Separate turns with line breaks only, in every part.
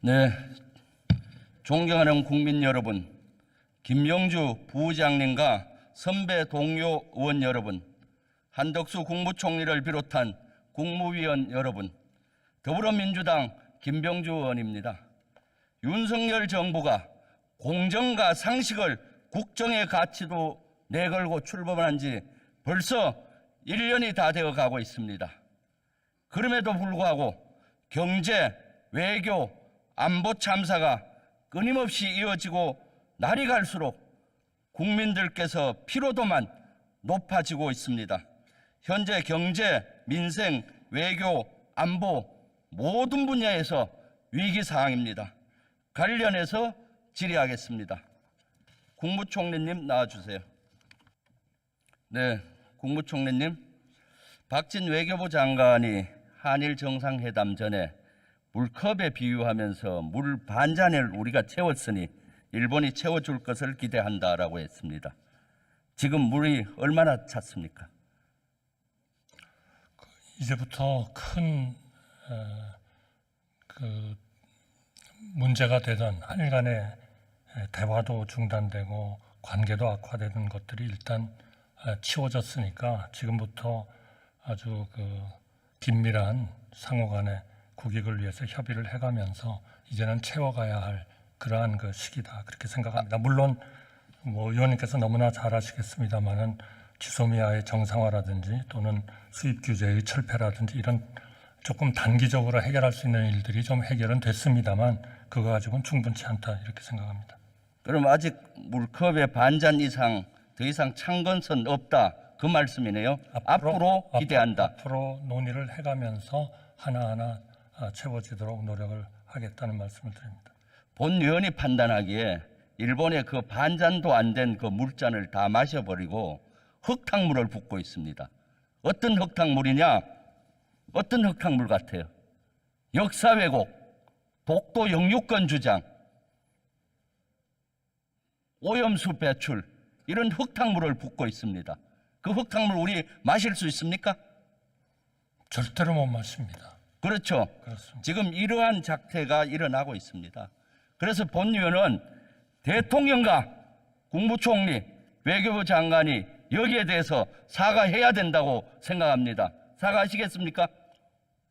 네, 존경하는 국민 여러분, 김영주 부의장님과 선배 동료 의원 여러분, 한덕수 국무총리를 비롯한 국무위원 여러분, 더불어민주당 김병주 의원입니다. 윤석열 정부가 공정과 상식을 국정의 가치로 내걸고 출범한 지 벌써 1년이 다 되어 가고 있습니다. 그럼에도 불구하고 경제, 외교, 안보 참사가 끊임없이 이어지고 날이 갈수록 국민들께서 피로도만 높아지고 있습니다. 현재 경제, 민생, 외교, 안보 모든 분야에서 위기 상황입니다. 관련해서 질의하겠습니다. 국무총리님 나와주세요. 네, 국무총리님, 박진 외교부 장관이 한일 정상회담 전에 물컵에 비유하면서 물 반잔을 우리가 채웠으니 일본이 채워줄 것을 기대한다라고 했습니다. 지금 물이 얼마나 찼습니까?
이제부터 큰 문제가 되던 한일 간의 대화도 중단되고 관계도 악화되는 것들이 일단 치워졌으니까 지금부터 아주 긴밀한 상호 간의 국익을 위해서 협의를 해가면서 이제는 채워가야 할 그러한 시기다, 그렇게 생각합니다. 물론 의원님께서 너무나 잘 아시겠습니다만은 지소미아의 정상화라든지 또는 수입 규제의 철폐라든지 이런 조금 단기적으로 해결할 수 있는 일들이 좀 해결은 됐습니다만 그거 가지고는 충분치 않다, 이렇게 생각합니다.
그럼 아직 물컵의 반잔 이상 더 이상 찬 것은 없다, 그 말씀이네요. 앞으로 기대한다.
앞으로 논의를 해가면서 하나하나 채워지도록 노력을 하겠다는 말씀을 드립니다.
본 의원이 판단하기에 일본의 그 반잔도 안 된 그 물잔을 다 마셔버리고 흙탕물을 붓고 있습니다. 어떤 흙탕물이냐? 어떤 흙탕물 같아요? 역사 왜곡, 독도 영유권 주장, 오염수 배출, 이런 흙탕물을 붓고 있습니다. 그 흙탕물 우리 마실 수 있습니까?
절대로 못 마십니다.
그렇죠.
그렇습니다.
지금 이러한 작태가 일어나고 있습니다. 그래서 본 의원은 대통령과 국무총리, 외교부 장관이 여기에 대해서 사과해야 된다고 생각합니다. 사과하시겠습니까?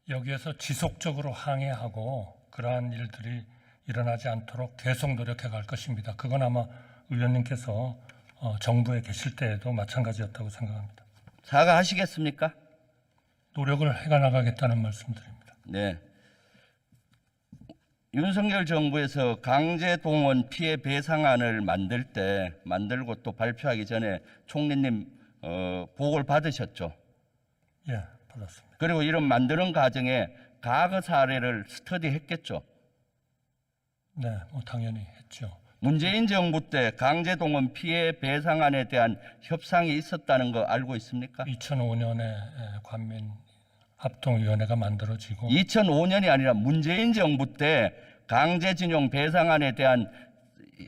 여기에서 지속적으로 항의하고 그러한 일들이 일어나지 않도록 계속 노력해 갈 것입니다. 그건 아마 의원님께서 정부에 계실 때에도 마찬가지였다고 생각합니다.
사과하시겠습니까?
노력을 해가 나가겠다는 말씀드립니다.
네. 윤석열 정부에서 강제동원 피해 배상안을 만들고 또 발표하기 전에 총리님 보고를 받으셨죠?
예, 받았습니다.
그리고 이런 만드는 과정에 과거 사례를 스터디했겠죠?
네, 당연히 했죠.
문재인 정부 때 강제동원 피해 배상안에 대한 협상이 있었다는 거 알고 있습니까?
2005년에 관민 합동위원회가 만들어지고
2005년이 아니라 문재인 정부 때 강제징용 배상안에 대한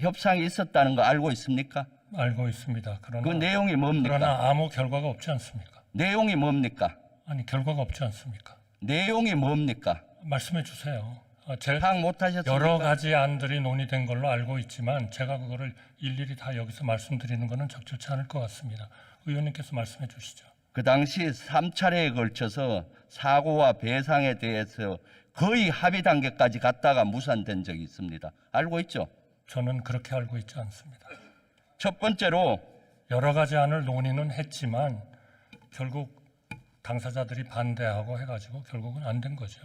협상이 있었다는 거 알고 있습니까?
알고 있습니다.
그 내용이 뭡니까?
그러나 아무 결과가 없지 않습니까?
내용이 뭡니까?
아니, 결과가 없지 않습니까?
내용이 뭡니까?
말씀해 주세요.
파악 못하셨습니까?
여러 가지 안들이 논의된 걸로 알고 있지만 제가 그거를 일일이 다 여기서 말씀드리는 것은 적절치 않을 것 같습니다. 의원님께서 말씀해 주시죠.
그 당시 3차례에 걸쳐서 사고와 배상에 대해서 거의 합의 단계까지 갔다가 무산된 적이 있습니다. 알고 있죠?
저는 그렇게 알고 있지 않습니다.
첫 번째로
여러 가지 안을 논의는 했지만 결국 당사자들이 반대하고 해가지고 결국은 안 된 거죠.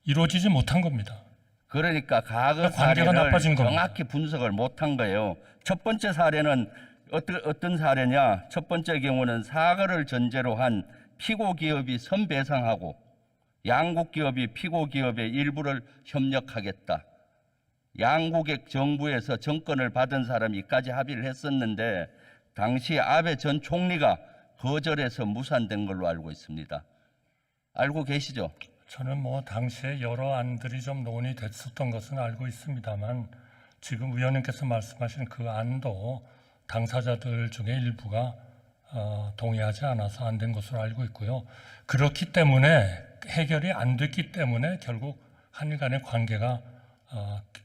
이루어지지 못한 겁니다.
그러니까 과거
관계가
사례를
나빠진 겁니다.
정확히 분석을 못한 거예요. 첫 번째 사례는 어떤 사례냐? 첫 번째 경우는 사고를 전제로 한 피고 기업이 선배상하고 양국 기업이 피고 기업의 일부를 협력하겠다. 양국의 정부에서 정권을 받은 사람이 이까지 합의를 했었는데 당시 아베 전 총리가 거절해서 무산된 걸로 알고 있습니다. 알고 계시죠?
저는 당시에 여러 안들이 좀 논의됐었던 것은 알고 있습니다만 지금 의원님께서 말씀하신 그 안도 당사자들 중에 일부가 동의하지 않아서 안 된 것으로 알고 있고요. 그렇기 때문에 해결이 안 됐기 때문에 결국 한일 간의 관계가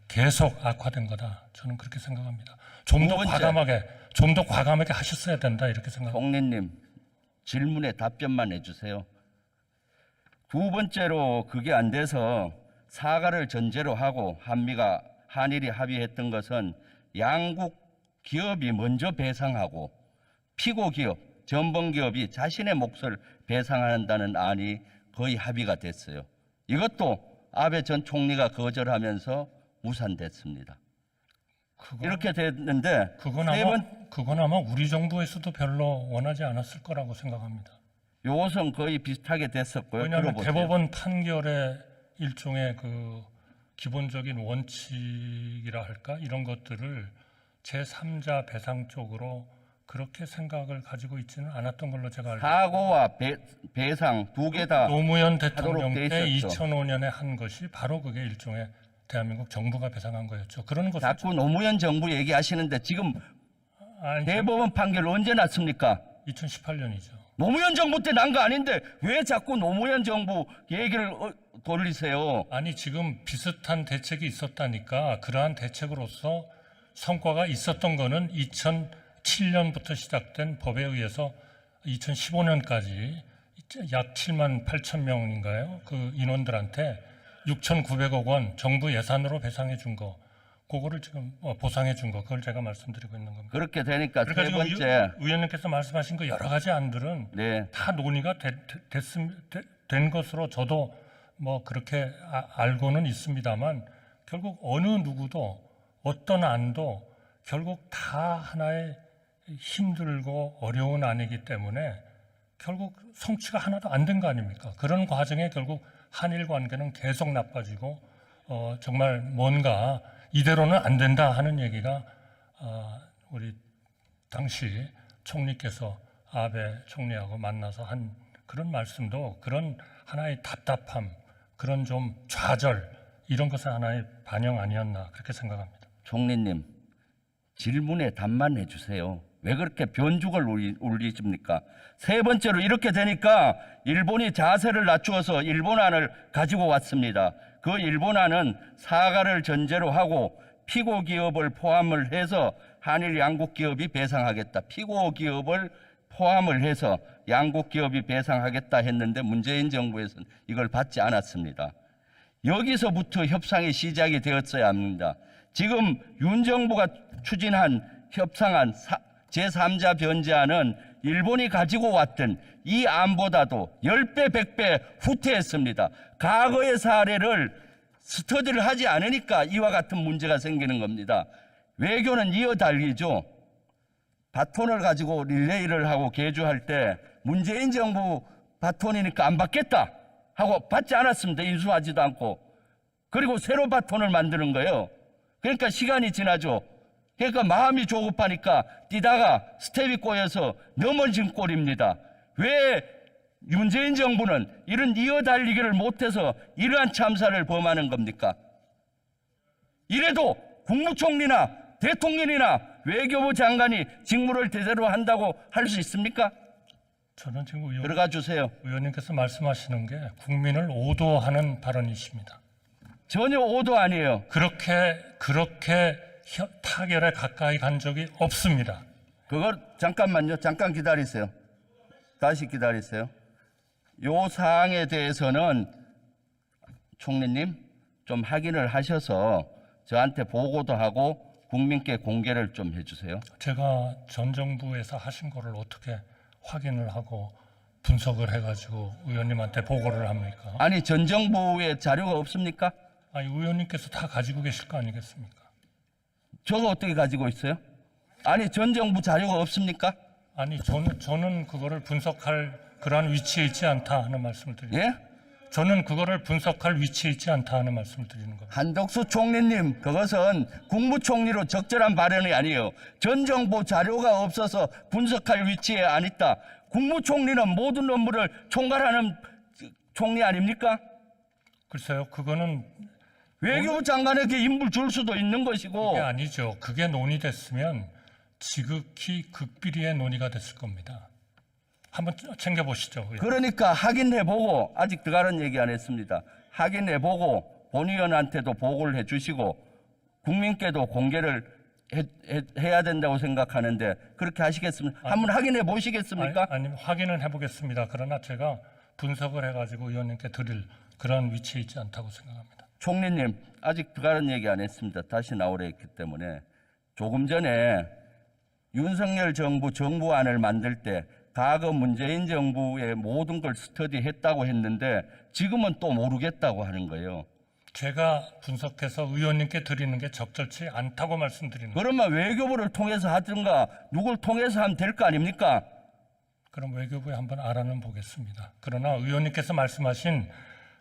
계속 악화된 거다. 저는 그렇게 생각합니다. 좀 더
두 번째.
과감하게 하셨어야 된다 이렇게 생각합니다.
총리님, 질문에 답변만 해주세요. 두 번째로 그게 안 돼서 사과를 전제로 하고 한일이 합의했던 것은 양국 기업이 먼저 배상하고 피고 기업, 전범 기업이 자신의 몫을 배상한다는 안이 거의 합의가 됐어요. 이것도 아베 전 총리가 거절하면서 무산됐습니다. 이렇게 됐는데
그건 아마 우리 정부에서도 별로 원하지 않았을 거라고 생각합니다.
요것은 거의 비슷하게 됐었고요.
왜냐하면
들어보세요.
대법원 판결의 일종의 그 기본적인 원칙이라 할까 이런 것들을 제3자 배상 쪽으로 그렇게 생각을 가지고 있지는 않았던 걸로 제가 알고 있습니다.
사고와 배상 두 개 다
노무현 대통령
돼
때
있었죠.
2005년에 한 것이 바로 그게 일종의 대한민국 정부가 배상한 거였죠. 그런 것은
자꾸 노무현 정부 얘기하시는데 지금
아니,
대법원 판결 언제 났습니까?
2018년이죠.
노무현 정부 때 난 거 아닌데 왜 자꾸 노무현 정부 얘기를 돌리세요?
아니 지금 비슷한 대책이 있었다니까 그러한 대책으로서 성과가 있었던 거는 2007년부터 시작된 법에 의해서 2015년까지 약 7만 8천 명인가요? 그 인원들한테 6,900억 원 정부 예산으로 배상해 준 거, 그거를 지금 보상해 준 거, 그걸 제가 말씀드리고 있는 겁니다.
그렇게 되니까
그러니까
세
지금
번째,
의원님께서 말씀하신 그 여러 가지 안들은
네,
다 논의가 된 것으로 저도 뭐 그렇게 알고는 있습니다만 결국 어느 누구도 어떤 안도 결국 다 하나의 힘들고 어려운 안이기 때문에 결국 성취가 하나도 안 된 거 아닙니까? 그런 과정에 결국 한일 관계는 계속 나빠지고 정말 뭔가 이대로는 안 된다 하는 얘기가 우리 당시 총리께서 아베 총리하고 만나서 한 그런 말씀도 그런 하나의 답답함, 그런 좀 좌절 이런 것의 하나의 반영 아니었나 그렇게 생각합니다.
총리님 질문에 답만 해주세요. 왜 그렇게 변죽을 울리십니까? 세 번째로 이렇게 되니까 일본이 자세를 낮추어서 일본안을 가지고 왔습니다. 그 일본안은 사과를 전제로 하고 피고 기업을 포함을 해서 한일 양국 기업이 배상하겠다. 피고 기업을 포함을 해서 양국 기업이 배상하겠다 했는데 문재인 정부에서는 이걸 받지 않았습니다. 여기서부터 협상이 시작이 되었어야 합니다. 지금 윤 정부가 추진한 협상안 제3자 변제안은 일본이 가지고 왔던 이 안보다도 10배, 100배 후퇴했습니다. 과거의 사례를 스터디를 하지 않으니까 이와 같은 문제가 생기는 겁니다. 외교는 이어달리죠. 바톤을 가지고 릴레이를 하고 개주할 때 문재인 정부 바톤이니까 안 받겠다 하고 받지 않았습니다. 인수하지도 않고. 그리고 새로 바톤을 만드는 거예요. 그러니까 시간이 지나죠. 그러니까 마음이 조급하니까 뛰다가 스텝이 꼬여서 넘어진 꼴입니다. 왜 문재인 정부는 이런 이어달리기를 못해서 이러한 참사를 범하는 겁니까? 이래도 국무총리나 대통령이나 외교부 장관이 직무를 제대로 한다고 할 수 있습니까?
저는 지금
들어가 주세요.
의원님께서 말씀하시는 게 국민을 오도하는 발언이십니다.
전혀 오도 아니에요.
그렇게 타결에 가까이 간 적이 없습니다.
그걸 잠깐만요. 잠깐 기다리세요. 다시 기다리세요. 요 사항에 대해서는 총리님 좀 확인을 하셔서 저한테 보고도 하고 국민께 공개를 좀 해주세요.
제가 전 정부에서 하신 거를 어떻게 확인을 하고 분석을 해가지고 의원님한테 보고를 합니까?
아니 전 정부에 자료가 없습니까?
아니 의원님께서 다 가지고 계실 거 아니겠습니까?
저거 어떻게 가지고 있어요? 아니 전 정부 자료가 없습니까?
아니 저는 그거를 분석할 그러한 위치에 있지 않다 하는 말씀을 드립니다.
예?
저는 그거를 분석할 위치에 있지 않다 하는 말씀을 드리는 겁니다.
한덕수 총리님, 그것은 국무총리로 적절한 발언이 아니에요. 전 정부 자료가 없어서 분석할 위치에 안 있다. 국무총리는 모든 업무를 총괄하는 총리 아닙니까?
글쎄요, 그거는
외교부 장관에게 임무를 줄 수도 있는 것이고.
그게 아니죠. 그게 논의됐으면 지극히 극비리의 논의가 됐을 겁니다. 한번 챙겨보시죠.
그러니까 확인해보고, 아직 들어가는 얘기 안 했습니다. 확인해보고 본의원한테도 보고를 해주시고 국민께도 공개를 해야 된다고 생각하는데 그렇게 하시겠습니까? 한번 확인해 보시겠습니까?
아니, 확인은 해보겠습니다. 그러나 제가 분석을 해가지고 의원님께 드릴 그런 위치에 있지 않다고 생각합니다.
총리님, 아직 들어가는 얘기 안 했습니다. 다시 나오려 했기 때문에. 조금 전에 윤석열 정부 정부안을 만들 때 과거 문재인 정부의 모든 걸 스터디했다고 했는데 지금은 또 모르겠다고 하는 거예요.
제가 분석해서 의원님께 드리는 게 적절치 않다고 말씀드리는 거예요.
그러면 외교부를 통해서 하든가 누굴 통해서 하면 될 거 아닙니까?
그럼 외교부에 한번 알아는 보겠습니다. 그러나 의원님께서 말씀하신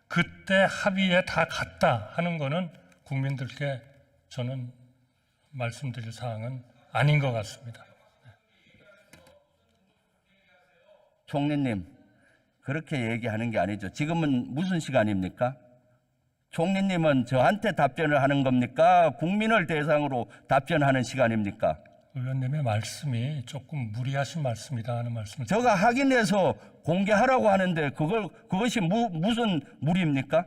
그때 합의에 다 갔다 하는 거는 국민들께 저는 말씀드릴 사항은 아닌 것 같습니다.
총리님, 그렇게 얘기하는 게 아니죠. 지금은 무슨 시간입니까? 총리님은 저한테 답변을 하는 겁니까? 국민을 대상으로 답변하는 시간입니까?
의원님의 말씀이 조금 무리하신 말씀이다 하는 말씀을
제가 확인해서 공개하라고 하는데 그것이 무슨 무리입니까?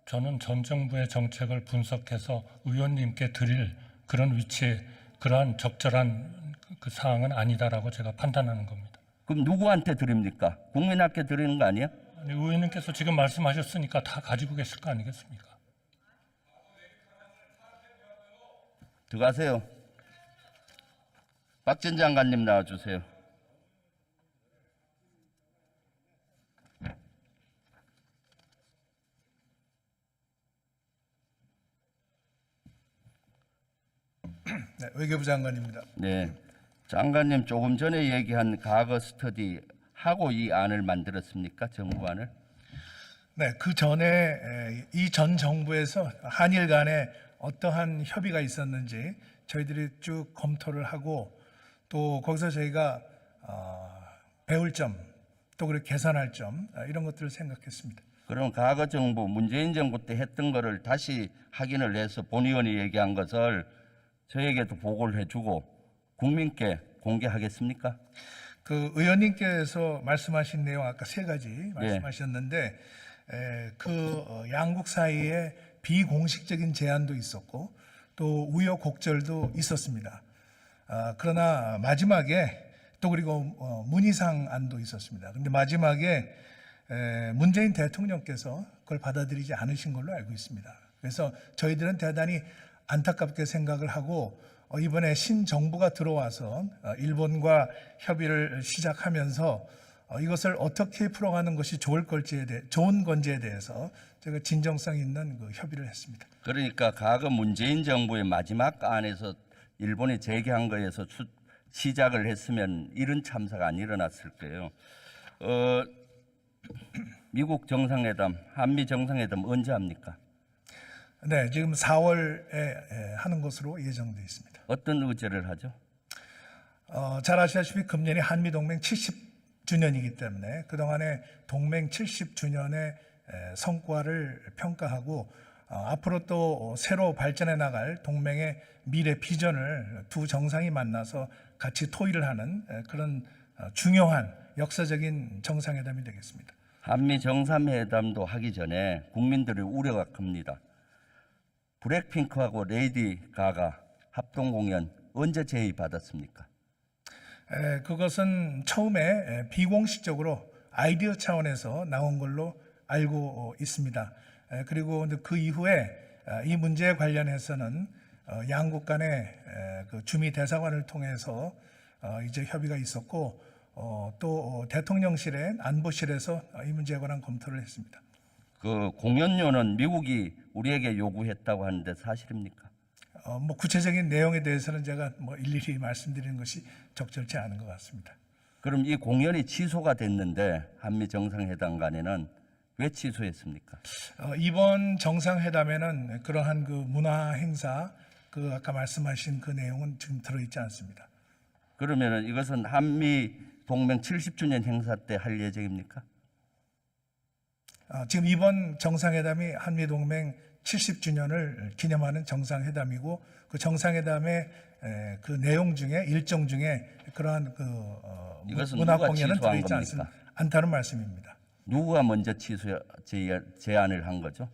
저는 전 정부의 정책을 분석해서 의원님께 드릴 그런 위치에 그러한 적절한 그 사항은 아니다라고 제가 판단하는 겁니다.
그럼 누구한테 드립니까? 국민한테 드리는 거 아니에요?
아니, 의원님께서 지금 말씀하셨으니까 다 가지고 계실 거 아니겠습니까?
들어가세요. 박 전 장관님 나와주세요.
네, 외교부 장관입니다.
네, 장관님 조금 전에 얘기한 과거 스터디 하고 이 안을 만들었습니까? 정부안을?
네, 그 전에 이 전 정부에서 한일 간에 어떠한 협의가 있었는지 저희들이 쭉 검토를 하고 또 거기서 저희가 배울 점, 또 그리고 개선할 점 이런 것들을 생각했습니다.
그럼 과거 정부 문재인 정부 때 했던 거를 다시 확인을 해서 본의원이 얘기한 것을 저에게도 보고를 해주고 국민께 공개하겠습니까?
그 의원님께서 말씀하신 내용 아까 세 가지 말씀하셨는데 양국 사이에 비공식적인 제안도 있었고 또 우여곡절도 있었습니다. 그러나 마지막에 또 그리고 문희상 안도 있었습니다. 그런데 마지막에 문재인 대통령께서 그걸 받아들이지 않으신 걸로 알고 있습니다. 그래서 저희들은 대단히 안타깝게 생각을 하고 이번에 신정부가 들어와서 일본과 협의를 시작하면서 이것을 어떻게 풀어가는 것이 좋은 건지에 대해서 제가 진정성 있는 그 협의를 했습니다.
그러니까 과거 문재인 정부의 마지막 안에서 일본이 제기한 거에서 시작을 했으면 이런 참사가 안 일어났을 거예요. 미국 정상회담, 한미 정상회담 언제 합니까?
네, 지금 4월에 하는 것으로 예정되어 있습니다.
어떤 의제를 하죠?
잘 아시다시피 금년이 한미동맹 70주년이기 때문에 그동안의 동맹 70주년의 성과를 평가하고 앞으로 또 새로 발전해 나갈 동맹의 미래 비전을 두 정상이 만나서 같이 토의를 하는 그런 중요한 역사적인 정상회담이 되겠습니다.
한미 정상회담도 하기 전에 국민들의 우려가 큽니다. 블랙핑크하고 레이디 가가 합동 공연 언제 제의받았습니까?
그것은 처음에 비공식적으로 아이디어 차원에서 나온 걸로 알고 있습니다. 그리고 그 이후에 이 문제에 관련해서는 양국 간의 그 주미 대사관을 통해서 이제 협의가 있었고 또 대통령실의 안보실에서 이 문제에 관한 검토를 했습니다.
그 공연료는 미국이 우리에게 요구했다고 하는데 사실입니까?
뭐 구체적인 내용에 대해서는 제가 뭐 일일이 말씀드리는 것이 적절치 않은 것 같습니다.
그럼 이 공연이 취소가 됐는데 한미 정상회담 간에는 왜 취소했습니까?
이번 정상회담에는 그러한 그 문화 행사, 그 아까 말씀하신 그 내용은 지금 들어있지 않습니다.
그러면은 이것은 한미 동맹 70주년 행사 때 할 예정입니까?
지금 이번 정상회담이 한미동맹 70주년을 기념하는 정상회담이고 그 정상회담의 그 내용 중에 일정 중에 그러한 그 문화 공연은 들어있지 않다는 말씀입니다.
누가 먼저 제안을 한 거죠?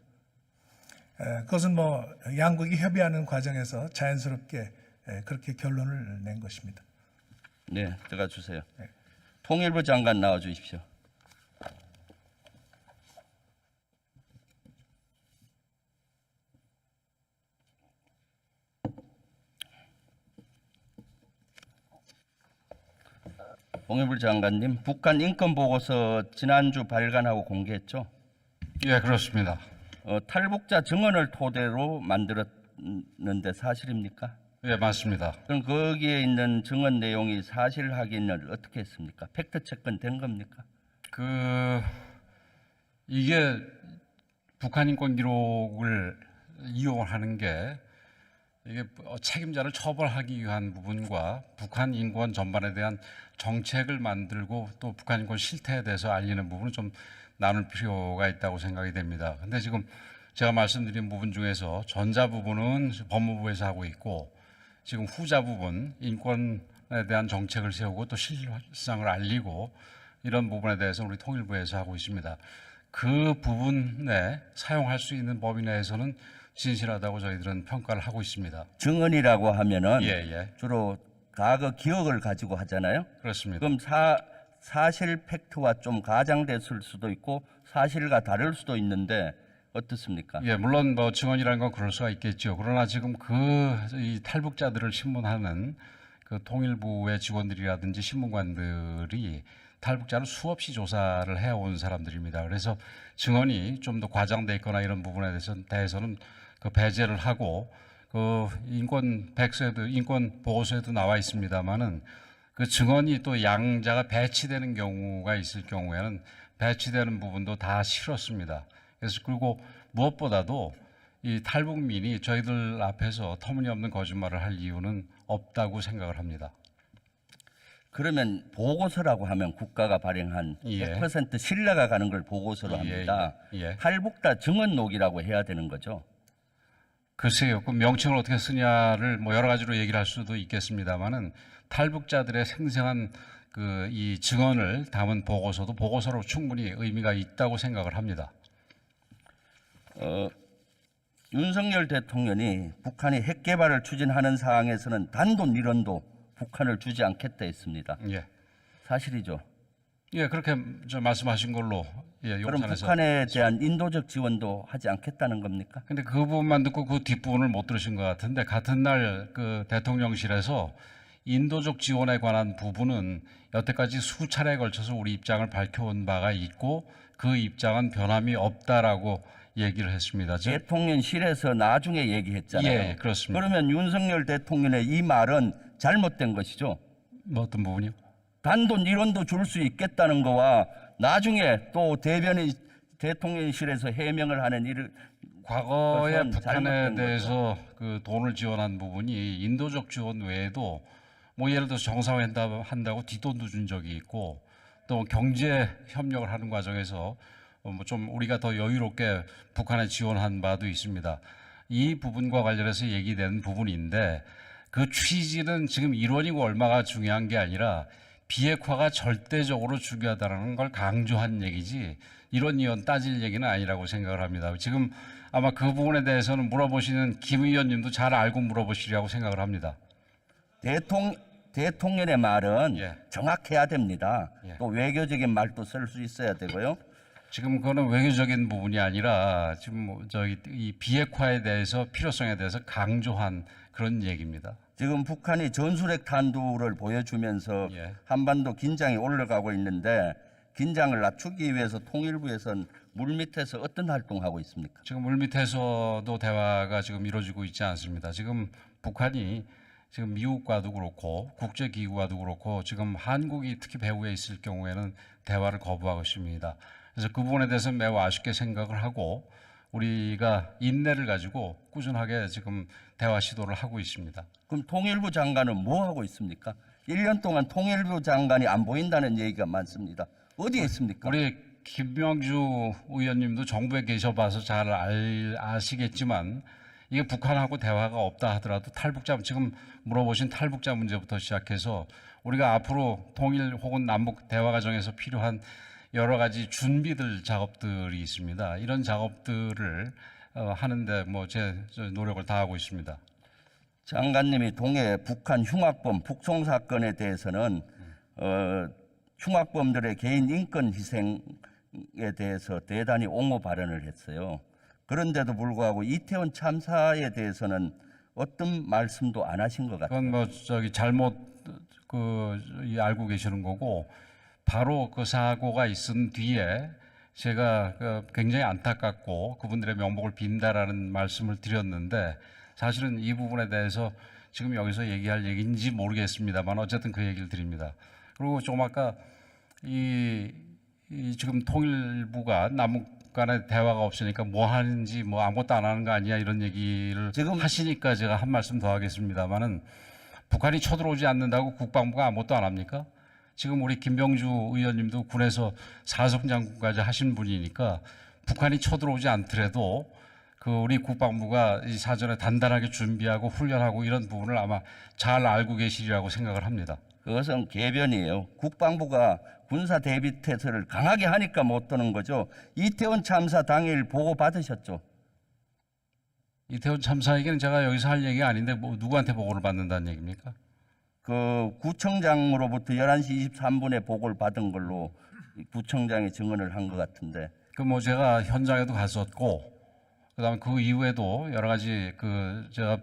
그것은 뭐 양국이 협의하는 과정에서 자연스럽게 그렇게 결론을 낸 것입니다.
네, 들어가 주세요. 통일부 장관 나와 주십시오. 통일부 장관님, 북한 인권 보고서 지난주 발간하고 공개했죠?
예, 그렇습니다.
탈북자 증언을 토대로 만들었는데 사실입니까?
예, 맞습니다.
그럼 거기에 있는 증언 내용이 사실 확인을 어떻게 했습니까? 팩트 체크는 된 겁니까?
이게 북한 인권 기록을 이용하는 게 이게 책임자를 처벌하기 위한 부분과 북한 인권 전반에 대한 정책을 만들고 또 북한 인권 실태에 대해서 알리는 부분은 좀 나눌 필요가 있다고 생각이 됩니다. 근데 지금 제가 말씀드린 부분 중에서 전자 부분은 법무부에서 하고 있고 지금 후자 부분 인권에 대한 정책을 세우고 또 실상을 알리고 이런 부분에 대해서 우리 통일부에서 하고 있습니다. 그 부분에 사용할 수 있는 범위 내에서는 진실하다고 저희들은 평가를 하고 있습니다.
증언이라고 하면은
예.
주로 과거 기억을 가지고 하잖아요.
그렇습니다.
그럼 사실 팩트와 좀 가장됐을 수도 있고 사실과 다를 수도 있는데 어떻습니까?
예, 물론 뭐 증언이라는 건 그럴 수가 있겠죠. 그러나 지금 이 탈북자들을 신문하는 그 통일부의 직원들이라든지 신문관들이 탈북자를 수없이 조사를 해온 사람들입니다. 그래서 증언이 좀 더 과장돼 있거나 이런 부분에 대해서는 그 배제를 하고 그 인권 백서에도 인권 보고서에도 나와 있습니다만은 그 증언이 또 양자가 배치되는 경우가 있을 경우에는 배치되는 부분도 다 실었습니다. 그래서 그리고 무엇보다도 이 탈북민이 저희들 앞에서 터무니없는 거짓말을 할 이유는 없다고 생각을 합니다.
그러면 보고서라고 하면 국가가 발행한
예.
100% 신뢰가 가는 걸 보고서로 합니다.
예.
탈북자 증언록이라고 해야 되는 거죠.
글쎄요, 그 명칭을 어떻게 쓰냐를 뭐 여러 가지로 얘기를 할 수도 있겠습니다만은 탈북자들의 생생한 그 이 증언을 담은 보고서도 보고서로 충분히 의미가 있다고 생각을 합니다.
윤석열 대통령이 북한이 핵 개발을 추진하는 상황에서는 단돈 1원도 북한을 주지 않겠다 했습니다.
예,
사실이죠.
예, 그렇게 저 말씀하신 걸로 예,
그럼
용산에서.
북한에 대한 인도적 지원도 하지 않겠다는 겁니까?
근데 그 부분만 듣고 그 뒷부분을 못 들으신 것 같은데 같은 날 그 대통령실에서 인도적 지원에 관한 부분은 여태까지 수차례에 걸쳐서 우리 입장을 밝혀온 바가 있고 그 입장은 변함이 없다라고 얘기를 했습니다.
대통령실에서 나중에 얘기했잖아요.
예, 그렇습니다.
그러면 윤석열 대통령의 이 말은 잘못된 것이죠.
뭐 어떤 부분이요?
단돈 1원도 줄 수 있겠다는 거와 나중에 또 대변인 대통령실에서 해명을 하는 일을
과거에
그것은
북한에
잘못된
대해서 그 돈을 지원한 부분이 인도적 지원 외에도 뭐 예를 들어서 정상회 한다고 뒷돈도 준 적이 있고 또 경제 협력을 하는 과정에서 뭐 좀 우리가 더 여유롭게 북한에 지원한 바도 있습니다. 이 부분과 관련해서 얘기되는 부분인데 그 취지는 지금 1원이고 얼마가 중요한 게 아니라 비핵화가 절대적으로 중요하다는 걸 강조한 얘기지 1원, 2원 따질 얘기는 아니라고 생각을 합니다. 지금 아마 그 부분에 대해서는 물어보시는 김 의원님도 잘 알고 물어보시리라고 생각을 합니다.
대통령의 말은
예.
정확해야 됩니다.
예.
또 외교적인 말도 쓸 수 있어야 되고요.
지금 그거는 외교적인 부분이 아니라 지금 뭐 저기 이 비핵화에 대해서 필요성에 대해서 강조한 그런 얘기입니다.
지금 북한이 전술핵 탄두를 보여주면서
예.
한반도 긴장이 올라가고 있는데 긴장을 낮추기 위해서 통일부에서는 물밑에서 어떤 활동하고 있습니까?
지금 물밑에서도 대화가 지금 이루어지고 있지 않습니다. 지금 북한이 지금 미국과도 그렇고 국제기구와도 그렇고 지금 한국이 특히 배후에 있을 경우에는 대화를 거부하고 있습니다. 그래서 그 부분에 대해서 매우 아쉽게 생각을 하고 우리가 인내를 가지고 꾸준하게 지금 대화 시도를 하고 있습니다.
그럼 통일부 장관은 뭐 하고 있습니까? 1년 동안 통일부 장관이 안 보인다는 얘기가 많습니다. 어디에 있습니까?
우리 김명주 의원님도 정부에 계셔봐서 잘 아시겠지만 이게 북한하고 대화가 없다 하더라도 탈북자 지금 물어보신 탈북자 문제부터 시작해서 우리가 앞으로 통일 혹은 남북 대화 과정에서 필요한 여러 가지 준비들 작업들이 있습니다. 이런 작업들을 하는데 뭐 제 노력을 다하고 있습니다.
장관님이 동해 북한 흉악범 북송 사건에 대해서는 흉악범들의 개인 인권 희생에 대해서 대단히 옹호 발언을 했어요. 그런데도 불구하고 이태원 참사에 대해서는 어떤 말씀도 안 하신 것 같아요.
그건 뭐 잘못 알고 계시는 거고, 바로 그 사고가 있은 뒤에 제가 굉장히 안타깝고 그분들의 명복을 빈다라는 말씀을 드렸는데, 사실은 이 부분에 대해서 지금 여기서 얘기할 얘기인지 모르겠습니다만 어쨌든 그 얘기를 드립니다. 그리고 조금 아까 지금 통일부가 남북 간의 대화가 없으니까 뭐 하는지 뭐 아무것도 안 하는 거 아니야 이런 얘기를
지금
하시니까 제가 한 말씀 더 하겠습니다만은, 북한이 쳐들어오지 않는다고 국방부가 아무것도 안 합니까? 지금 우리 김병주 의원님도 군에서 사성장군까지 하신 분이니까 북한이 쳐들어오지 않더라도 우리 국방부가 이 사전에 단단하게 준비하고 훈련하고 이런 부분을 아마 잘 알고 계시리라고 생각을 합니다.
그것은 개변이에요. 국방부가 군사 대비 태세를 강하게 하니까 못 드는 거죠. 이태원 참사 당일 보고 받으셨죠?
이태원 참사 얘기는 제가 여기서 할 얘기가 아닌데 뭐 누구한테 보고를 받는다는 얘기입니까?
그 구청장으로부터 11시 23분에 보고를 받은 걸로 구청장이 증언을 한 것 같은데.
뭐 제가 현장에도 갔었고, 그다음에 그 이후에도 여러 가지 제가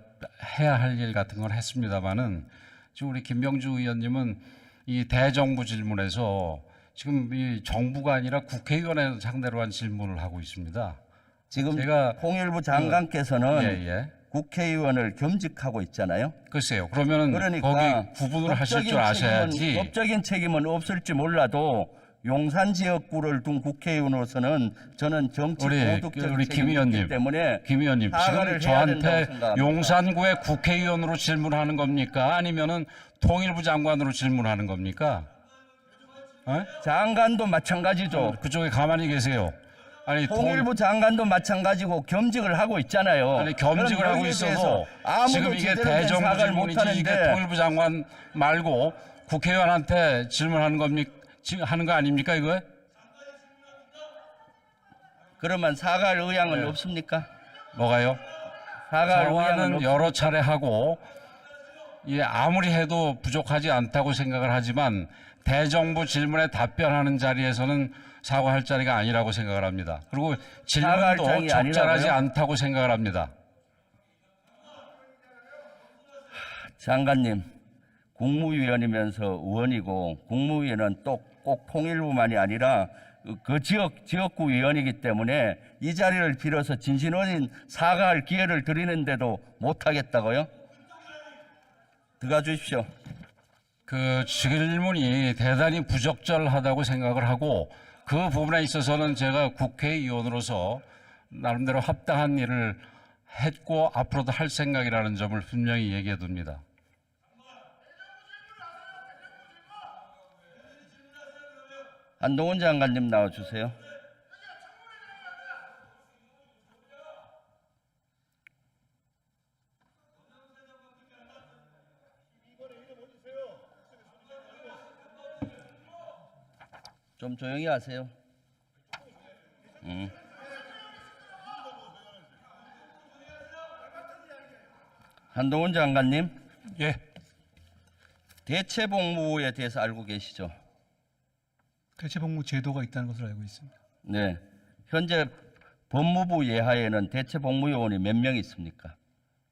해야 할 일 같은 걸 했습니다만은, 지금 우리 김병주 의원님은 이 대정부 질문에서 지금 이 정부가 아니라 국회의원을 상대로 한 질문을 하고 있습니다.
지금
제가
통일부 장관께서는
예.
국회의원을 겸직하고 있잖아요.
글쎄요. 그러면은
그러니까
거기 구분을 하실 줄 아셔야지.
법적인 책임은 없을지 몰라도 용산 지역구를 둔 국회의원으로서는 저는 정치 도덕적인
우리 김
책임이
의원님,
있기 때문에
김 의원님
사과를
지금
해야 된다고
저한테
생각합니다.
용산구의 국회의원으로 질문하는 겁니까? 아니면은 통일부 장관으로 질문하는 겁니까?
장관도 마찬가지죠.
그쪽에 가만히 계세요. 아니
통일부 장관도 마찬가지고 겸직을 하고 있잖아요.
아니 겸직을
그런
하고
여기에
있어서
대해서 아무도
지금 이게
제대로 된
대정부
사과를 못
질문이지 이게
하는데
통일부 장관 말고 국회의원한테 질문하는 겁니까? 하는 거 아닙니까 이거?
그러면 사과할 의향은
네.
없습니까?
뭐가요?
사과할 의향은
사과는 여러 차례 하고, 아무리 해도 부족하지 않다고 생각을 하지만 대정부 질문에 답변하는 자리에서는 사과할 자리가 아니라고 생각을 합니다. 그리고
사과할
질문도
자리
적절하지
아니라고요?
않다고 생각을 합니다.
장관님, 국무위원이면서 의원이고 국무위원은 또 꼭 통일부만이 아니라 그 지역구 위원이기 때문에 이 자리를 빌어서 진심어린 사과할 기회를 드리는데도 못하겠다고요? 들어가 주십시오.
그 질문이 대단히 부적절하다고 생각을 하고, 그 부분에 있어서는 제가 국회의원으로서 나름대로 합당한 일을 했고 앞으로도 할 생각이라는 점을 분명히 얘기해 둡니다.
한동훈 장관님 나와주세요. 좀 조용히 하세요. 한동훈 장관님,
예,
대체복무에 대해서 알고 계시죠?
대체복무 제도가 있다는 것을 알고 있습니다.
네. 현재 법무부 예하에는 대체복무요원이 몇 명 있습니까?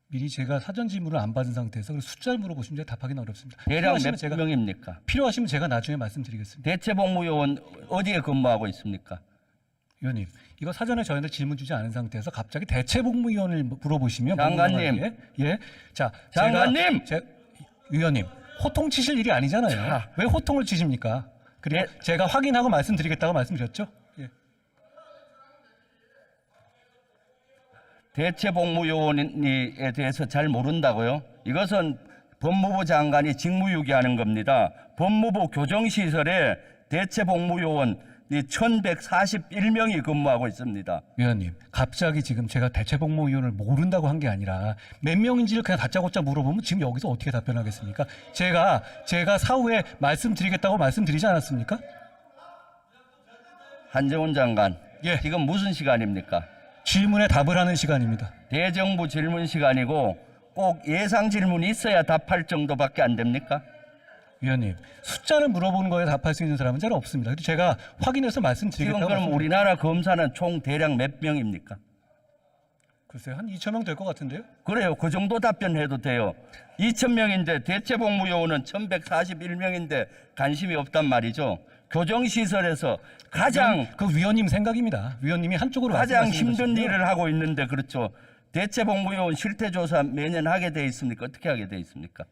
미리 제가 사전 질문을 안 받은 상태에서 숫자를 물어보시면 제가 답하기는 어렵습니다.
대략
필요하시면
몇 명입니까?
필요하시면 제가 나중에 말씀드리겠습니다.
대체복무요원 어디에 근무하고 있습니까?
위원님, 이거 사전에 저희한테 질문 주지 않은 상태에서 갑자기 대체복무위원을 물어보시면
장관님.
예, 자,
장관님!
위원님, 호통 치실 일이 아니잖아요.
자.
왜 호통을 치십니까? 그리고
네.
제가 확인하고 말씀드리겠다고 말씀드렸죠. 예.
대체복무요원에 대해서 잘 모른다고요? 이것은 법무부 장관이 직무유기하는 겁니다. 법무부 교정시설에 대체복무요원 1,141명이 근무하고 있습니다.
위원님, 갑자기 지금 제가 대체복무위원을 모른다고 한 게 아니라 몇 명인지를 그냥 다짜고짜 물어보면 지금 여기서 어떻게 답변하겠습니까? 제가 사후에 말씀드리겠다고 말씀드리지 않았습니까?
한정훈 장관,
예.
지금 무슨 시간입니까?
질문에 답을 하는 시간입니다.
대정부 질문 시간이고 꼭 예상 질문이 있어야 답할 정도밖에 안 됩니까?
위원님, 숫자를 물어보는 거에 답할 수 있는 사람은 잘 없습니다. 그래도 제가 확인해서
지금
말씀드리겠다고.
그럼 우리나라 검사는 총 대략 몇 명입니까?
글쎄요, 한 2천 명 될 것 같은데요.
그래요. 그 정도 답변해도 돼요. 2,000명인데 대체복무요원은 1,141명인데 관심이 없단 말이죠. 교정시설에서 가장
그 위원님 생각입니다. 위원님이 한쪽으로
가장
말씀하시는
힘든
것이고요.
일을 하고 있는데 그렇죠. 대체복무요원 실태조사 매년 하게 돼 있습니까? 어떻게 하게 돼 있습니까?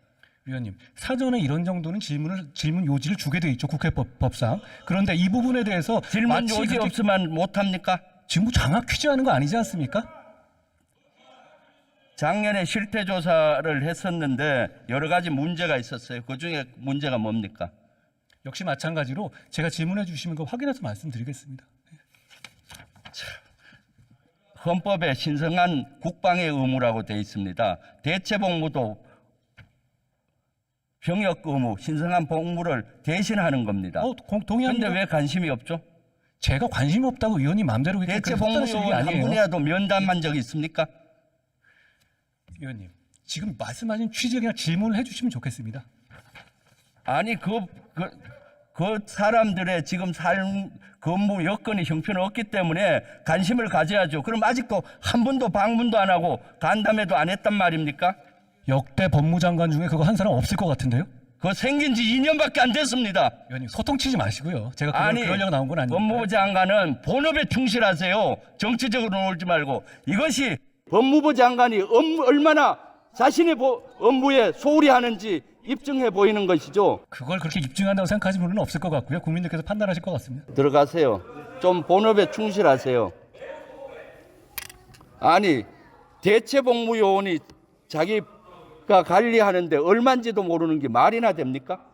위원님, 사전에 이런 정도는 질문 요지를 주게 돼 있죠, 국회법상. 그런데 이 부분에 대해서
질문
마치
요지
그렇게
없으면 못합니까?
지금 뭐 장학 퀴즈하는 거 아니지 않습니까?
작년에 실태조사를 했었는데 여러 가지 문제가 있었어요. 그중에 문제가 뭡니까?
역시 마찬가지로 제가 질문해 주시는 거 확인해서 말씀드리겠습니다.
헌법에 신성한 국방의 의무라고 되어 있습니다. 대체복무도 병역 의무, 신성한 복무를 대신하는 겁니다. 그런데
동의합니다.
왜 관심이 없죠?
제가 관심 없다고 위원님 마음대로 그렇게 했다는 얘기
대체복무요원 한
아니에요.
분이라도 면담한 적이 있습니까?
위원님, 지금 말씀하신 취지에 그냥 질문을 해주시면 좋겠습니다.
아니 그 사람들의 지금 삶 근무 여건이 형편없기 때문에 관심을 가져야죠. 그럼 아직도 한 번도 방문도 안 하고 간담회도 안 했단 말입니까?
역대 법무장관 중에 그거 한 사람 없을 것 같은데요.
그거 생긴 지 2년밖에 안 됐습니다.
위원님, 소통치지 마시고요. 제가
아니
그러려고 나온 건 아니에요.
법무부 장관은 본업에 충실하세요. 정치적으로 놀지 말고. 이것이 법무부 장관이 얼마나 자신의 업무에 소홀히 하는지 입증해 보이는 것이죠.
그걸 그렇게 입증한다고 생각하시는 분은 없을 것 같고요. 국민들께서 판단하실 것 같습니다.
들어가세요. 좀 본업에 충실하세요. 아니 대체복무요원이 자기가 관리하는데 얼마인지도 모르는 게 말이나 됩니까?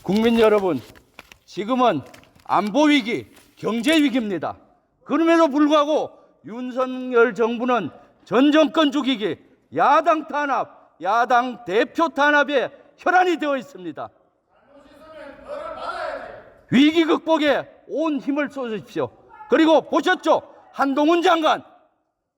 국민 여러분, 지금은 안보위기, 경제위기입니다. 그럼에도 불구하고 윤석열 정부는 전 정권 죽이기, 야당 탄압, 야당 대표 탄압에 혈안이 되어 있습니다. 위기 극복에 온 힘을 쏟으십시오. 그리고 보셨죠? 한동훈 장관,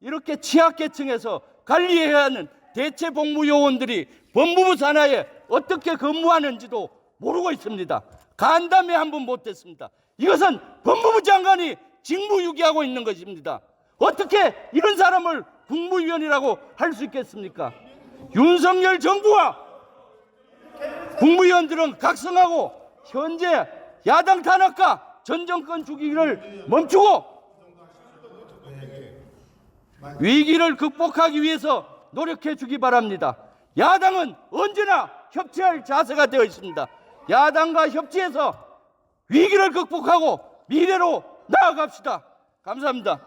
이렇게 취약계층에서 관리해야 하는 대체복무요원들이 법무부 산하에 어떻게 근무하는지도 모르고 있습니다. 간담회 한 번 못했습니다. 이것은 법무부 장관이 직무유기하고 있는 것입니다. 어떻게 이런 사람을 국무위원이라고 할 수 있겠습니까? 윤석열 정부와 국무위원들은 각성하고 현재 야당 탄압과 전 정권 죽이기를 멈추고 위기를 극복하기 위해서 노력해 주기 바랍니다. 야당은 언제나 협치할 자세가 되어 있습니다. 야당과 협치해서 위기를 극복하고 미래로 나아갑시다. 감사합니다.